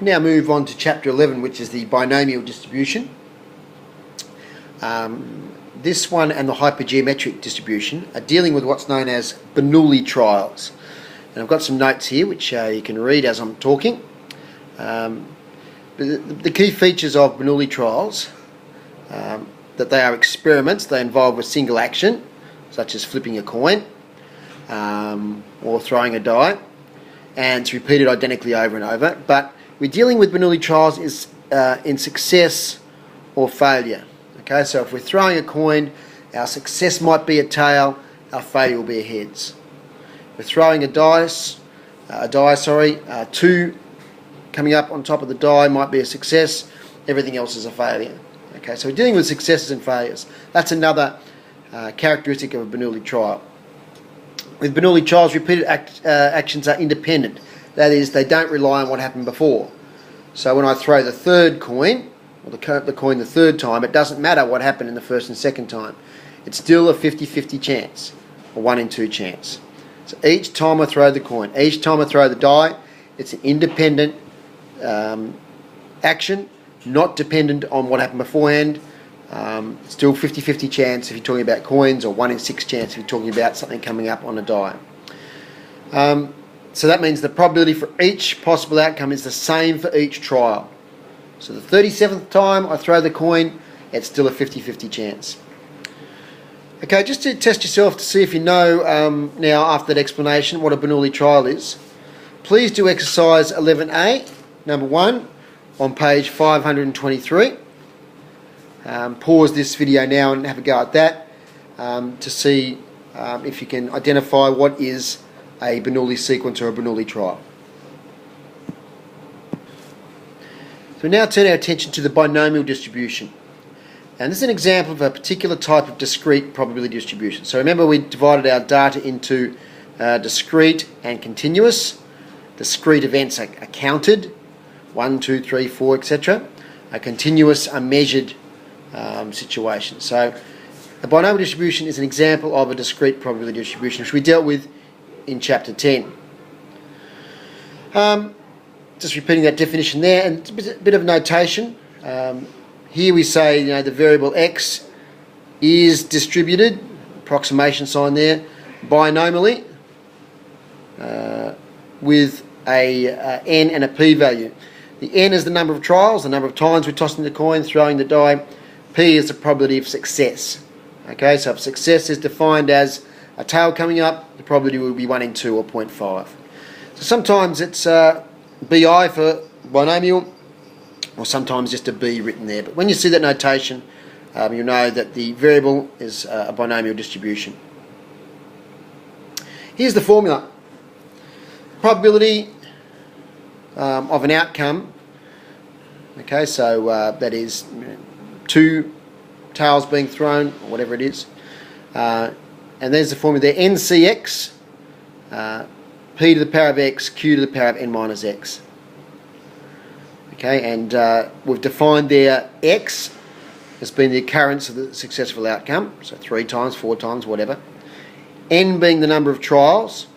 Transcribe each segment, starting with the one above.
Now move on to chapter 11, which is the binomial distribution. This one and the hypergeometric distribution are dealing with what's known as Bernoulli Trials. And I've got some notes here which you can read as I'm talking. The key features of Bernoulli Trials, that they are experiments. They involve a single action, such as flipping a coin or throwing a die, and it's repeated identically over and over. But we're dealing with Bernoulli Trials is in success or failure. Okay, so if we're throwing a coin, our success might be a tail, our failure will be a heads. We're throwing a die, two coming up on top of the die might be a success, everythting else is a failure. Okay, so we're dealing with successes and failures. That's another characteristic of a Bernoulli trial. With Bernoulli trials, repeated actions are independent. That is, they don't rely on what happened before. So when I throw the third coin, or the coin the third time, it doesn't matter what happened in the first and second time. It's still a 50-50 chance, a 1 in 2 chance. So each time I throw the coin, each time I throw the die, it's an independent action, not dependent on what happened beforehand. Still 50-50 chance if you're talking about coins, or 1 in 6 chance if you're talking about something coming up on a die. So that means the probability for each possible outcome is the same for each trial. So the 37th time I throw the coin, it's still a 50-50 chance. Okay, just to test yourself to see if you know now after that explanation what a Bernoulli trial is, please do exercise 11A, number 1, on page 523. Pause this video now and have a go at that to see if you can identify what is a Bernoulli sequence or a Bernoulli trial. So we now turn our attention to the binomial distribution. And this is an example of a particular type of discrete probability distribution. So remember, we divided our data into discrete and continuous. Discrete events are counted, 1, 2, 3, 4, etc. Continuous are measured situations. So the binomial distribution is an example of a discrete probability distribution, which we dealt with in chapter 10. Just repeating that definition there, and a bit of notation. Here we say, the variable x is distributed, approximation sign there, binomially with a n and a p-value. The n is the number of trials, the number of times we're tossing the coin, throwing the die. P is the probability of success. Okay, so if success is defined as a tail coming up, the probability will be 1 in 2 or 0.5. So sometimes it's BI for binomial, or sometimes just a B written there. But when you see that notation, you'll know that the variable is a binomial distribution. Here's the formula. Probability of an outcome. Okay, so that is 2 tails being thrown, or whatever it is. And there's the formula there, NCX, P to the power of X, Q to the power of N minus X. Okay, and we've defined there X as being the occurrence of the successful outcome, so 3 times, 4 times, whatever. N being the number of trials,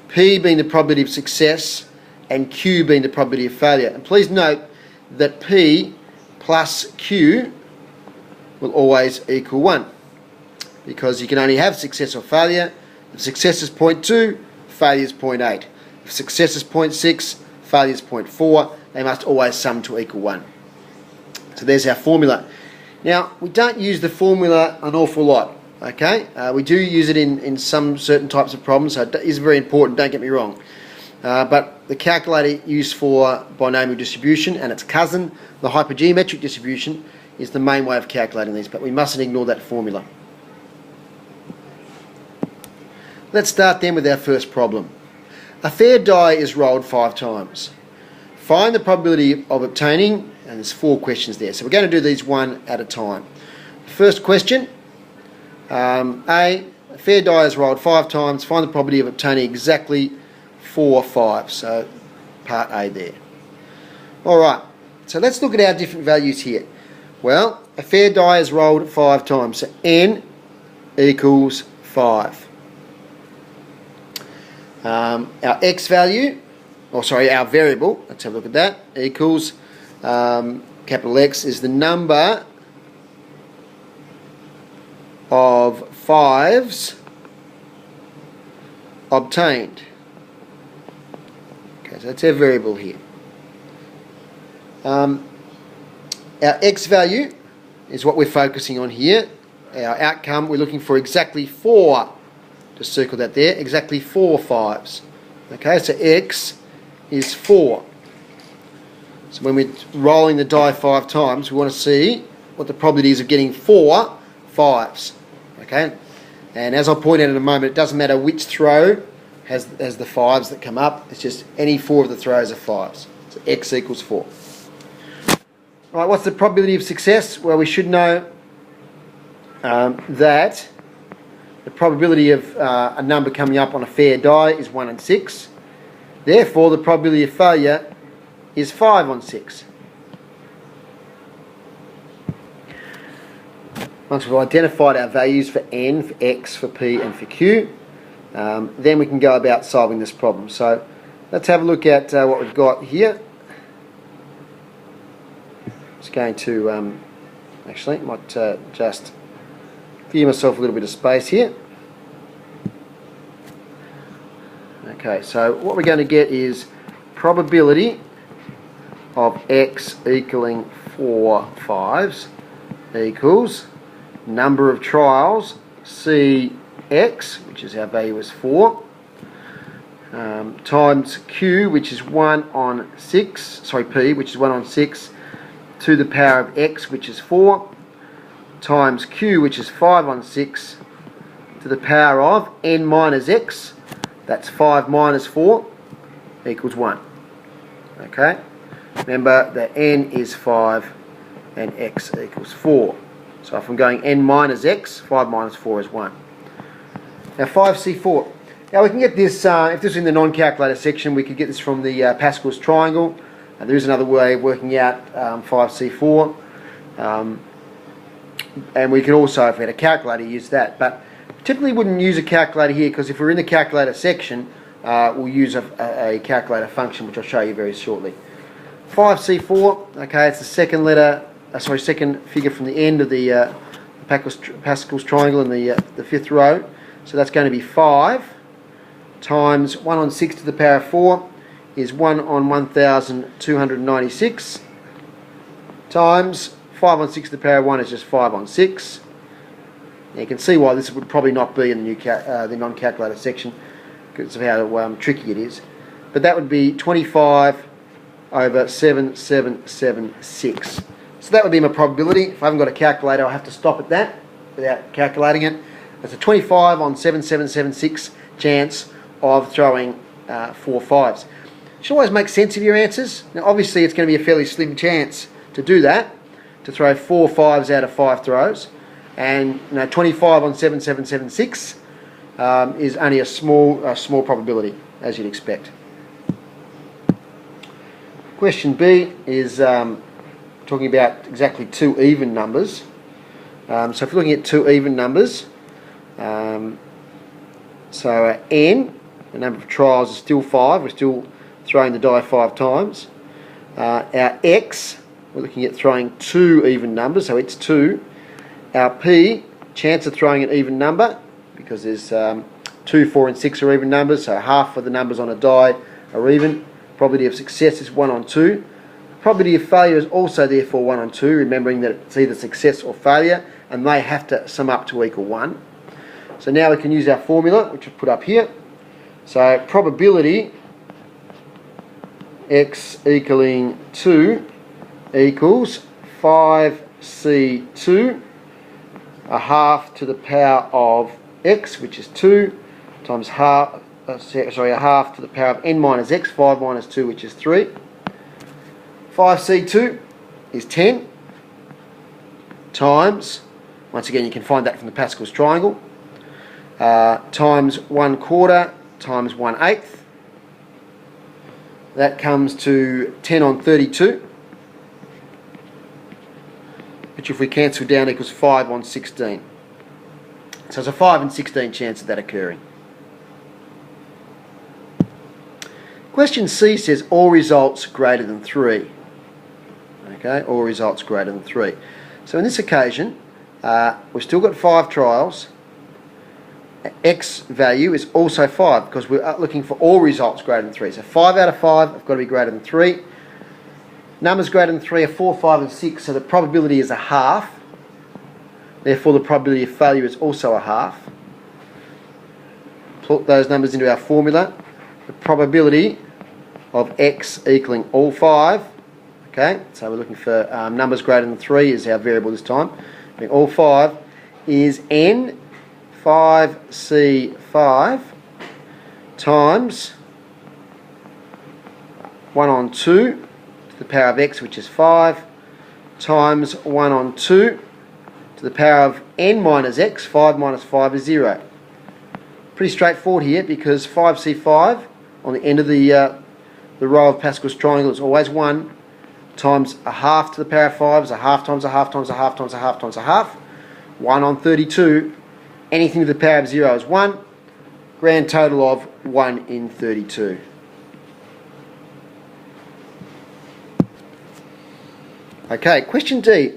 P being the probability of success, and Q being the probability of failure. And please note that P plus Q will always equal 1, because you can only have success or failure. If success is 0.2, failure is 0.8. If success is 0.6, failure is 0.4. They must always sum to equal 1. So there's our formula. Now, we don't use the formula an awful lot, okay? We do use it in some certain types of problems, so it is very important, don't get me wrong. But the calculator used for binomial distribution and its cousin, the hypergeometric distribution, is the main way of calculating these, but we mustn't ignore that formula. Let's start then with our first problem. A fair die is rolled 5 times. Find the probability of obtaining, and there's 4 questions there, so we're going to do these one at a time. First question, A fair die is rolled 5 times, find the probability of obtaining exactly 4 5, so part A there. Alright, so let's look at our different values here. Well, a fair die is rolled 5 times, so N equals 5. Our X value or sorry, our variable, let's have a look at that, equals capital X is the number of 5s obtained. Okay, so that's our variable here. Our X value is what we're focusing on here. Our outcome, we're looking for exactly 4, just circle that there, exactly 4 5s. Okay, so X is 4. So when we're rolling the die 5 times, we want to see what the probability is of getting 4 5s. Okay, and as I'll point out in a moment, it doesn't matter which throw has the 5s that come up, it's just any 4 of the throws are 5s. So X equals 4. Right, what's the probability of success? Well, we should know that the probability of a number coming up on a fair die is 1 in 6. Therefore, the probability of failure is 5 on 6. Once we've identified our values for N, for X, for P and for Q, then we can go about solving this problem. So let's have a look at what we've got here. Just going to, actually, might just give myself a little bit of space here. Okay, so what we're going to get is probability of X equaling 4 5s equals number of trials CX, which is our value is 4, times Q, which is 1 on 6, sorry, P, which is 1 on 6, to the power of X, which is 4, times Q, which is 5 on 6, to the power of N minus X, that's 5 minus 4, equals 1. Okay, remember that N is 5 and X equals 4. So if I'm going N minus X, 5 minus 4 is 1. Now 5C4. Now we can get this, if this is in the non-calculator section, we could get this from the Pascal's triangle. There is another way of working out 5C4. And we can also, if we had a calculator, use that. But typically wouldn't use a calculator here, because if we're in the calculator section, we'll use a calculator function, which I'll show you very shortly. 5C4, okay, it's the second letter, second figure from the end of the Pascal's triangle in the fifth row. So that's going to be 5 times 1 on 6 to the power of 4 is 1 on 1,296 times 5 on 6 to the power of 1 is just 5 on 6. Now you can see why this would probably not be in the non-calculator section, because of how tricky it is. But that would be 25 over 7776. So that would be my probability. If I haven't got a calculator, I'll have to stop at that without calculating it. That's a 25 on 7776 chance of throwing 4 5s. It should always make sense of your answers. Now obviously it's going to be a fairly slim chance to do that, to throw 4 5s out of 5 throws. And 25 on 7776 is only a small probability, as you'd expect. Question B is talking about exactly 2 even numbers. So if we're looking at 2 even numbers, so N, the number of trials is still 5, we're still throwing the die 5 times. Our X, we're looking at throwing 2 even numbers, so it's 2. Our P, chance of throwing an even number, because there's 2, 4 and 6 are even numbers, so half of the numbers on a die are even. Probability of success is 1 on 2. Probability of failure is also therefore 1 on 2, remembering that it's either success or failure, and they have to sum up to equal 1. So now we can use our formula, which we've put up here. So probability X equaling 2 equals 5C2, a half to the power of X, which is 2, times a half to the power of N minus X, 5 minus 2, which is 3. 5C2 is 10 times, once again you can find that from the Pascal's triangle, times 1/4 times 1/8. That comes to 10 on 32, which if we cancel down equals 5 on 16. So it's a 5 in 16 chance of that occurring. Question C says all results greater than 3. Okay, all results greater than 3. So in this occasion, we've still got 5 trials. X value is also 5 because we're looking for all results greater than 3. So 5 out of 5 have got to be greater than 3. Numbers greater than 3 are 4, 5 and 6, so the probability is a half. Therefore the probability of failure is also a half. Put those numbers into our formula. The probability of X equaling all 5. Okay, so we're looking for numbers greater than 3 is our variable this time. All 5 is N 5C5 times 1 on 2 to the power of X, which is 5, times 1 on 2 to the power of N minus X. 5 minus 5 is 0. Pretty straightforward here because 5C5 on the end of the row of Pascal's triangle is always 1 times a half to the power of 5 is a half times a half times a half times a half times a half. 1 on 32, anything to the power of 0 is 1. Grand total of 1 in 32. Okay, question D.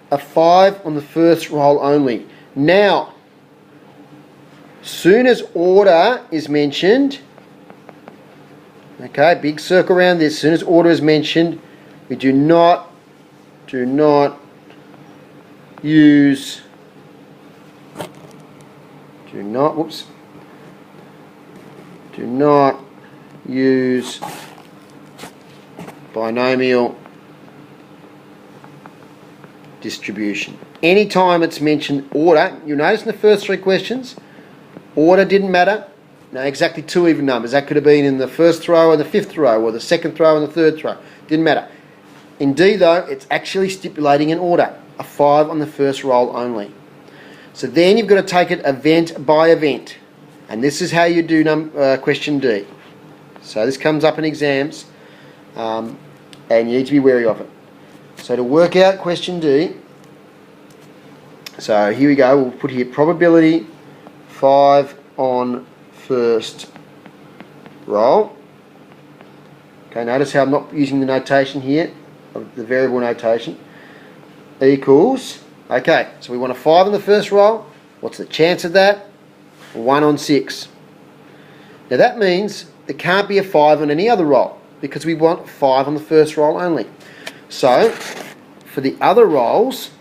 A 5 on the first roll only. Now, soon as order is mentioned, okay, big circle around this, as soon as order is mentioned, we do not use, do not use binomial distribution. Anytime it's mentioned order, you'll notice in the first 3 questions, order didn't matter. No, exactly 2 even numbers. That could have been in the first row and the 5th row, or the 2nd row and the 3rd row. Didn't matter. In D though, it's actually stipulating an order. A 5 on the first roll only. So then you've got to take it event by event. And this is how you do question D. So this comes up in exams, and you need to be wary of it. So to work out question D, so here we go, we'll put here probability 5 on first roll. Okay, notice how I'm not using the notation here, the variable notation, equals, okay, so we want a 5 on the first roll. What's the chance of that? 1 on 6. Now that means there can't be a 5 on any other roll because we want 5 on the first roll only. So for the other rolls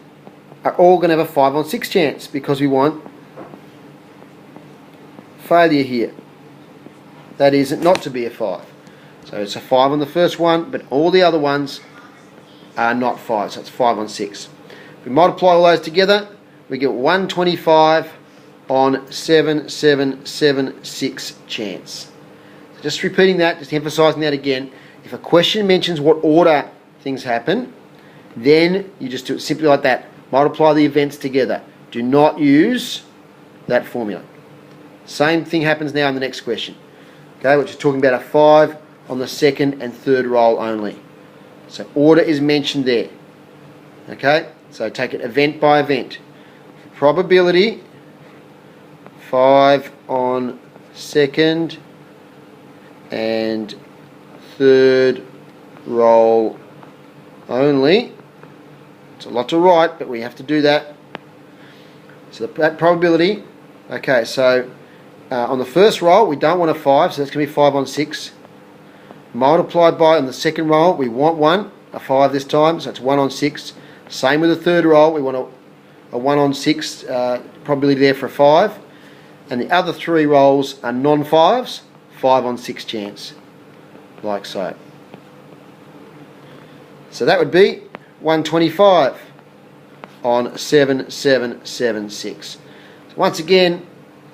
are all going to have a 5 on 6 chance because we want failure here. That is not to be a 5. So it's a 5 on the first one, but all the other ones are not 5, so it's 5 on 6. If we multiply all those together, we get 125 on 7776 chance. So just repeating that, just emphasising that again. If a question mentions what order things happen, then you just do it simply like that. Multiply the events together. Do not use that formula. Same thing happens now in the next question. Okay, which is talking about a 5 on the second and third roll only. So order is mentioned there. Okay, so take it event by event. Probability 5 on second and third roll only. It's a lot to write, but we have to do that. So that probability, okay, so on the first roll we don't want a 5, so that's going to be 5 on 6. Multiplied by, on the second roll we want 1, a 5 this time, so it's 1 on 6. Same with the third roll, we want a 1 on 6 probability there for a 5. And the other 3 rolls are non-5s, 5 on 6 chance, like so. So that would be 125 on 7776. So once again,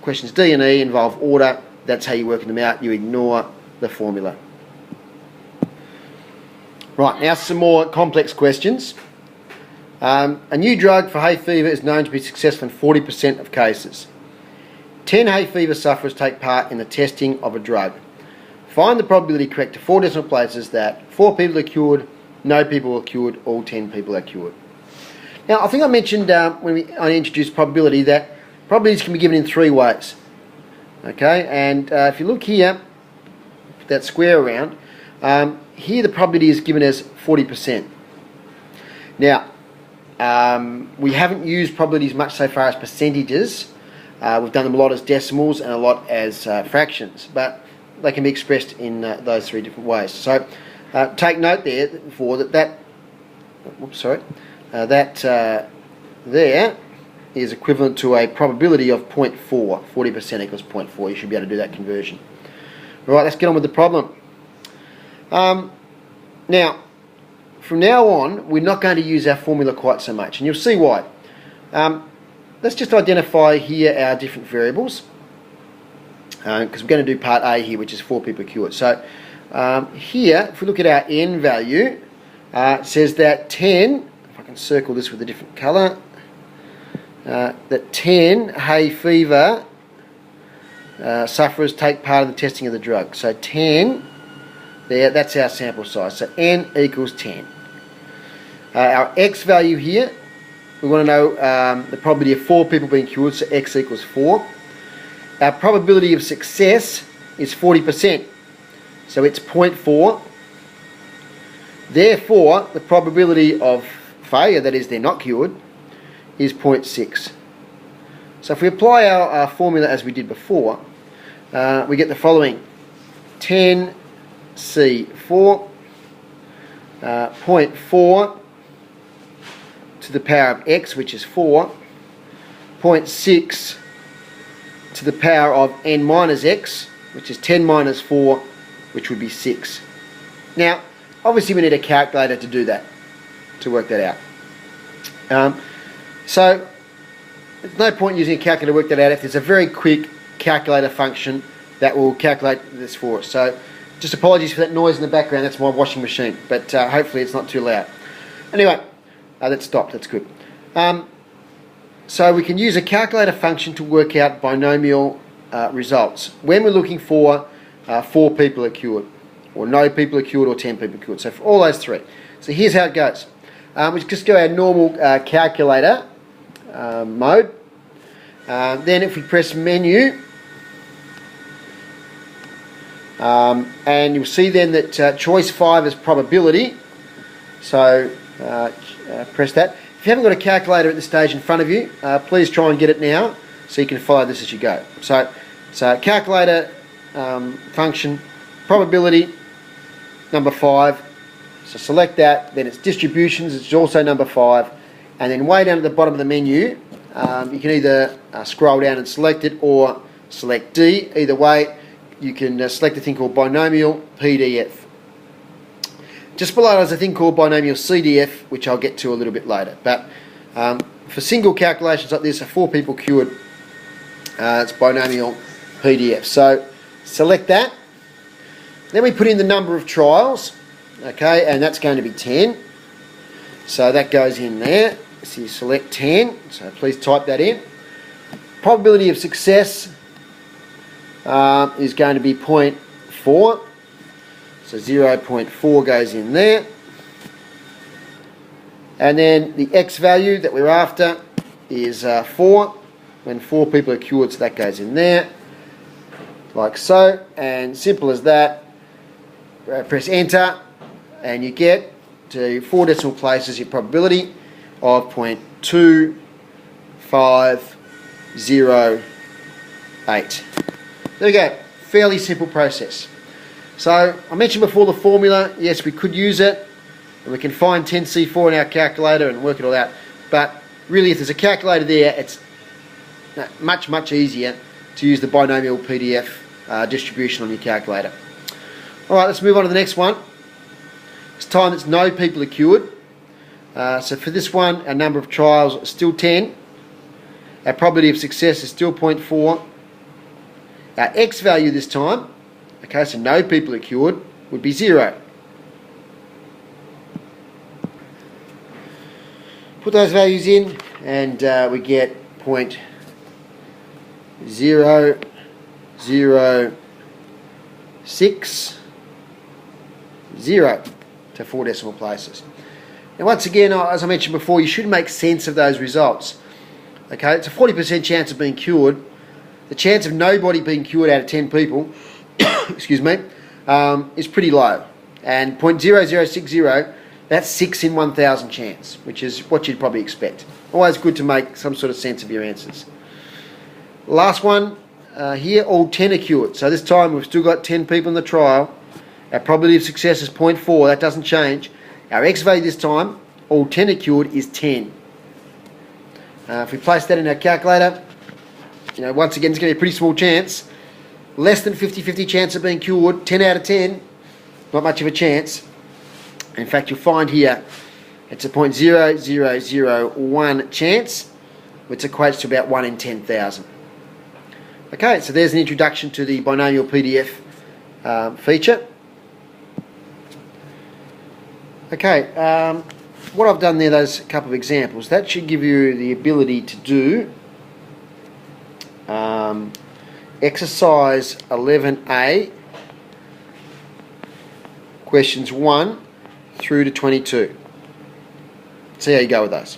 questions D and E involve order. That's how you're working them out. You ignore the formula. Right, now some more complex questions. A new drug for hay fever is known to be successful in 40% of cases. 10 hay fever sufferers take part in the testing of a drug. Find the probability correct to 4 decimal places that 4 people are cured, no people are cured, all 10 people are cured. Now, I think I mentioned when I introduced probability that probabilities can be given in 3 ways. Okay, and if you look here, that square around. Here the probability is given as 40%. Now, we haven't used probabilities much so far as percentages. We've done them a lot as decimals and a lot as fractions, but they can be expressed in those three different ways. So take note there for that there is equivalent to a probability of 0.4. 40% equals 0.4. You should be able to do that conversion. Right, let's get on with the problem. Now, from now on, we're not going to use our formula quite so much, and you'll see why. Let's just identify here our different variables, because we're going to do part A here, which is 4 people cured. So here, if we look at our n value, it says that 10, if I can circle this with a different colour, that 10 hay fever sufferers take part in the testing of the drug. So 10, there, that's our sample size. So n equals 10. Our x value here, we want to know the probability of 4 people being cured, so x equals 4. Our probability of success is 40%, so it's 0.4. Therefore, the probability of failure, that is they're not cured, is 0.6. So if we apply our formula as we did before, we get the following: 10C4, 0.4 to the power of x, which is 4, 0.6 to the power of n minus x, which is 10 minus 4, which would be 6. Now, obviously we need a calculator to do that, to work that out. So, there's no point using a calculator to work that out if there's a very quick calculator function that will calculate this for us. So, just apologies for that noise in the background, that's my washing machine, but hopefully it's not too loud. Anyway, that stopped, that's good. So we can use a calculator function to work out binomial results when we're looking for 4 people are cured, or no people are cured, or 10 people are cured. So for all those three. So here's how it goes. We just go our normal calculator mode. Then if we press menu, and you'll see then that choice 5 is probability. So press that. If you haven't got a calculator at this stage in front of you, please try and get it now so you can follow this as you go. So calculator function, probability, number 5. So select that, then it's distributions, it's also number 5. And then way down at the bottom of the menu, you can either scroll down and select it, or select D. Either way, you can select a thing called binomial PDF. Just below is a thing called binomial CDF, which I'll get to a little bit later. But for single calculations like this, 4 people cured, it's binomial PDF. So select that. Then we put in the number of trials, okay, and that's going to be 10. So that goes in there. So you select 10, so please type that in. Probability of success is going to be 0.4. So 0.4 goes in there. And then the x value that we're after is 4. When 4 people are cured, so that goes in there. Like so. And simple as that. Press enter and you get to 4 decimal places your probability of 0.2508. There we go. Fairly simple process. So I mentioned before the formula. Yes, we could use it, and we can find 10C4 in our calculator and work it all out. But really, if there's a calculator there, it's much easier to use the binomial PDF distribution on your calculator. All right, let's move on to the next one. This time it's no people are cured. So for this one, our number of trials is still 10. Our probability of success is still 0.4. Our x value this time, okay, so no people are cured, would be 0. Put those values in and we get 0.0060 to 4 decimal places. Now once again, as I mentioned before, you should make sense of those results. Okay, it's a 40% chance of being cured. The chance of nobody being cured out of 10 people excuse me, is pretty low. And 0.0060, that's 6 in 1,000 chance, which is what you'd probably expect. Always good to make some sort of sense of your answers. Last one, here, all 10 are cured. So this time we've still got 10 people in the trial. Our probability of success is 0.4, that doesn't change. Our X value this time, all 10 are cured, is 10. If we place that in our calculator, once again, it's going to be a pretty small chance. Less than 50-50 chance of being cured, 10 out of 10, not much of a chance. In fact, you'll find here, it's a 0.0001 chance, which equates to about 1 in 10,000. Okay, so there's an introduction to the binomial PDF feature. Okay, what I've done there, those couple of examples, that should give you the ability to do exercise 11A, questions 1 through to 22. See how you go with those.